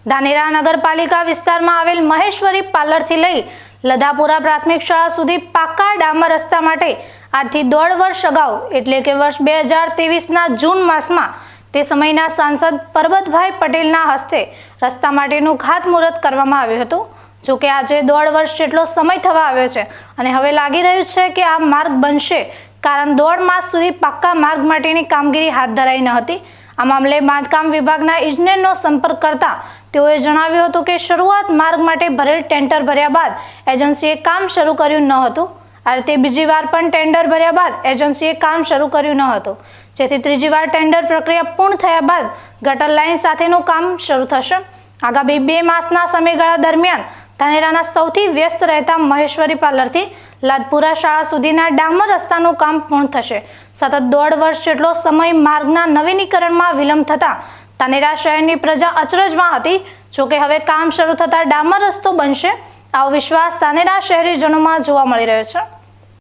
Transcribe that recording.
ધાનેરા નગરપાલિકા વિસ્તારમાં આવેલ મહેશ્વરી પાર્લરથી લઈ લધાપુરા પ્રાથમિક શાળા સુધી પાકા ડામર રસ્તા માટે આજથી 1.5 વર્ષ અગાઉ એટલે કે વર્ષ 2023ના જૂન માસમાં તે સમયના સાંસદ પરબતભાઈ પટેલના હસ્તે રસ્તા માટેનું ખાતમુહૂર્ત કરવામાં આવ્યું હતું। જો કે આજે 1.5 વર્ષ જેટલો સમય થવા આવ્યો છે અને હવે લાગી રહ્યું છે કે આ માર્ગ બનશે, કારણ 1.5 માસ સુધી પાક્કા માર્ગ માટેની કામગીરી હાથ ધરાઈ ન હતી। આ મામલે બાંધકામ વિભાગના ઇજનેરનો સંપર્ક કરતા તેઓએ જણાવ્યું હતું કે શરૂઆત માર્ગ માટે ભરેલ ટેન્ડર ભર્યા બાદ એજન્સીએ કામ શરૂ કર્યું ન હતું। આ રીતે બીજી વાર પણ ટેન્ડર ભર્યા બાદ એજન્સીએ કામ શરૂ કર્યું ન હતું, જેથી ત્રીજી વાર ટેન્ડર પ્રક્રિયા પૂર્ણ થયા બાદ ગટર લાઇન સાથેનું કામ શરૂ થશે। આગામી 2 માસના સમયગાળા દરમિયાન ધાનેરાના સૌથી વ્યસ્ત રહેતા મહેશ્વરી પાર્લરથી લાદપુરા શાળા સુધીના ડામર રસ્તાનું કામ પૂર્ણ થશે। સતત 1.5 વર્ષ જેટલો સમય માર્ગના નવીનીકરણમાં વિલંબ થતા ધાનેરા શહેરની પ્રજા અચરજમાં હતી। જોકે હવે કામ શરૂ થતા ડામર રસ્તો બનશે, આવો વિશ્વાસ ધાનેરા શહેરીજનોમાં જોવા મળી રહ્યો છે।